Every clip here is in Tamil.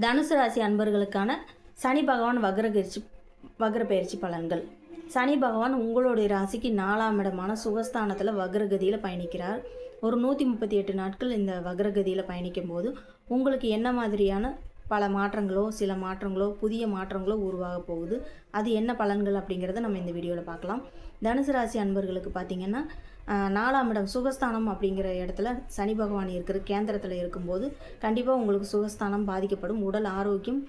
தனுசு ராசி அன்பர்களுக்கான சனி பகவான் வக்ர பயிற்சி பலன்கள். சனி பகவான் உங்களுடைய ராசிக்கு 4ஆம் இடமான சுகஸ்தானத்தில் வக்ரகதியில் பயணிக்கிறார். ஒரு 138 நாட்கள் இந்த வக்ரகதியில் பயணிக்கும் போது உங்களுக்கு என்ன மாதிரியான பல மாற்றங்களோ சில மாற்றங்களோ புதிய மாற்றங்களோ உருவாக போகுது, அது என்ன பலன்கள் அப்படிங்கிறத நம்ம இந்த வீடியோவில் பார்க்கலாம். தனுசு ராசி அன்பர்களுக்கு பார்த்திங்கன்னா 4ஆம் இடம் சுகஸ்தானம் அப்படிங்கிற இடத்துல சனி பகவான் இருக்கிற கேந்திரத்தில் இருக்கும்போது கண்டிப்பாக உங்களுக்கு சுகஸ்தானம் பாதிக்கப்படும். உடல் ஆரோக்கியம்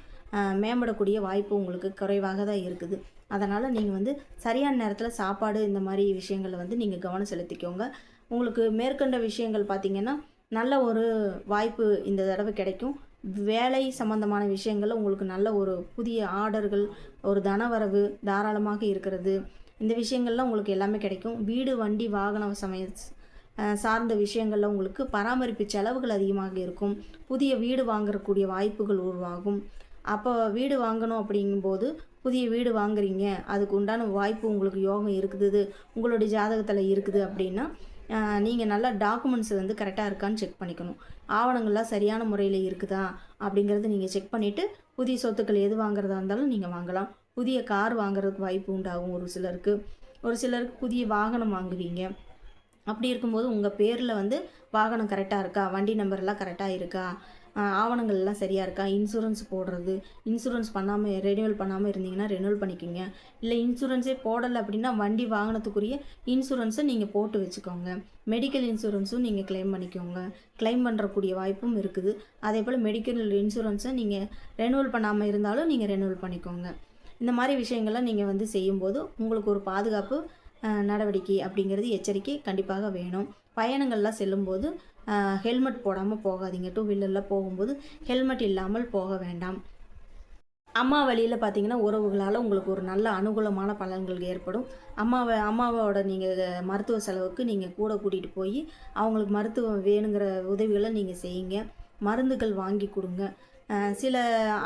மேம்படக்கூடிய வாய்ப்பு உங்களுக்கு குறைவாக தான் இருக்குது. அதனால் நீங்கள் சரியான நேரத்தில் சாப்பாடு இந்த மாதிரி விஷயங்களில் நீங்கள் கவனம் செலுத்திக்கோங்க. உங்களுக்கு மேற்கண்ட விஷயங்கள் பார்த்திங்கன்னா நல்ல ஒரு வாய்ப்பு இந்த தடவை கிடைக்கும். வேலை சம்பந்தமான விஷயங்களில் உங்களுக்கு நல்ல ஒரு புதிய ஆர்டர்கள், ஒரு தனவரவு தாராளமாக இருக்கிறது. இந்த விஷயங்கள்லாம் உங்களுக்கு எல்லாமே கிடைக்கும். வீடு வண்டி வாகனம் சார்ந்த விஷயங்களில் உங்களுக்கு பராமரிப்பு செலவுகள் அதிகமாக இருக்கும். புதிய வீடு வாங்கக்கூடிய வாய்ப்புகள் உருவாகும். அப்போ வீடு வாங்கணும் அப்படிங்கும்போது புதிய வீடு வாங்குறீங்க, அதுக்கு உண்டான வாய்ப்பு உங்களுக்கு யோகம் இருக்குது, உங்களுடைய ஜாதகத்தில் இருக்குது அப்படின்னா நீங்கள் நல்லா டாக்குமெண்ட்ஸ் கரெக்டாக இருக்கான்னு செக் பண்ணிக்கணும். ஆவணங்கள்லாம் சரியான முறையில் இருக்குதா அப்படிங்கிறத நீங்கள் செக் பண்ணிவிட்டு புதிய சொத்துக்கள் எது வாங்குறதா இருந்தாலும் நீங்கள் வாங்கலாம். புதிய கார் வாங்குறதுக்கு வாய்ப்பு உண்டாகும். ஒரு சிலருக்கு புதிய வாகனம் வாங்குவீங்க. அப்படி இருக்கும்போது உங்கள் பேரில் வாகனம் கரெக்டாக இருக்கா, வண்டி நம்பர்லாம் கரெக்டாக இருக்கா, ஆவணங்கள்லாம் சரியாக இருக்கா, இன்சூரன்ஸ் போடுறது, இன்சூரன்ஸ் ரெனியூவல் பண்ணாமல் இருந்தீங்கன்னா ரெனியூவல் பண்ணிக்கோங்க. இல்லை இன்சூரன்ஸே போடலை அப்படின்னா வண்டி வாகனத்துக்குரிய இன்சூரன்ஸை நீங்கள் போட்டு வச்சுக்கோங்க. மெடிக்கல் இன்சூரன்ஸும் நீங்கள் கிளைம் பண்ணிக்கோங்க. கிளைம் பண்ணுறக்கூடிய வாய்ப்பும் இருக்குது. அதே போல் மெடிக்கல் இன்சூரன்ஸை நீங்கள் ரெனியூவல் பண்ணாமல் இருந்தாலும் நீங்கள் ரெனியூவல் பண்ணிக்கோங்க. இந்த மாதிரி விஷயங்கள்லாம் நீங்கள் செய்யும்போது உங்களுக்கு ஒரு பாதுகாப்பு நடவடிக்கை அப்படிங்கிறது எச்சரிக்கை கண்டிப்பாக வேணும். பயணங்கள்லாம் செல்லும்போது ஹெல்மெட் போடாமல் போகாதீங்க. 2 வீலரில் போகும்போது ஹெல்மெட் இல்லாமல் போக வேண்டாம். அம்மா வழியில் பார்த்தீங்கன்னா உறவுகளால் உங்களுக்கு ஒரு நல்ல அனுகூலமான பலன்கள் ஏற்படும். அம்மாவோட நீங்கள் மருத்துவ செலவுக்கு நீங்கள் கூட கூட்டிகிட்டு போய் அவங்களுக்கு மருத்துவம் வேணுங்கிற உதவிகளை நீங்கள் செய்யுங்க. மருந்துகள் வாங்கி கொடுங்க. சில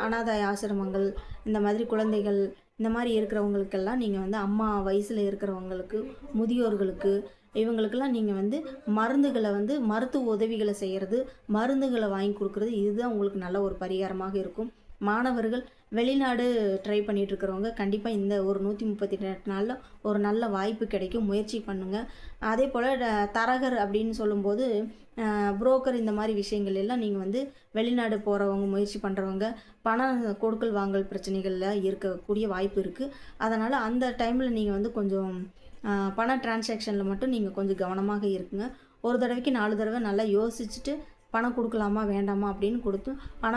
அனாதை ஆசிரமங்கள், இந்த மாதிரி குழந்தைகள் இந்த மாதிரி இருக்கிறவங்களுக்கெல்லாம் நீங்கள் அம்மா வயசில் இருக்கிறவங்களுக்கு, முதியோர்களுக்கு, இவங்களுக்கெல்லாம் நீங்கள் மருந்துகளை மருத்துவ உதவிகளை செய்கிறது, மருந்துகளை வாங்கி கொடுக்குறது, இதுதான் உங்களுக்கு நல்ல ஒரு பரிகாரமாக இருக்கும். மாணவர்கள் வெளிநாடு ட்ரை பண்ணிகிட்ருக்கிறவங்க கண்டிப்பாக இந்த ஒரு 138 நாளில் ஒரு நல்ல வாய்ப்பு கிடைக்கும். முயற்சி பண்ணுங்கள். அதே போல் தரகர் அப்படின்னு சொல்லும்போது புரோக்கர் இந்த மாதிரி விஷயங்கள் எல்லாம் நீங்கள் வெளிநாடு போகிறவங்க, முயற்சி பண்ணுறவங்க பணம் கொடுக்கல் வாங்கல் பிரச்சனைகளில் இருக்கக்கூடிய வாய்ப்பு இருக்குது. அதனால் அந்த டைமில் நீங்கள் கொஞ்சம் பண டிரான்சாக்ஷனில் மட்டும் நீங்கள் கொஞ்சம் கவனமாக இருக்குங்க. ஒரு தடவைக்கு 4 தடவை நல்லா யோசிச்சுட்டு பணம் கொடுக்கலாமா வேண்டாமா அப்படின்னு கொடுத்து பணம்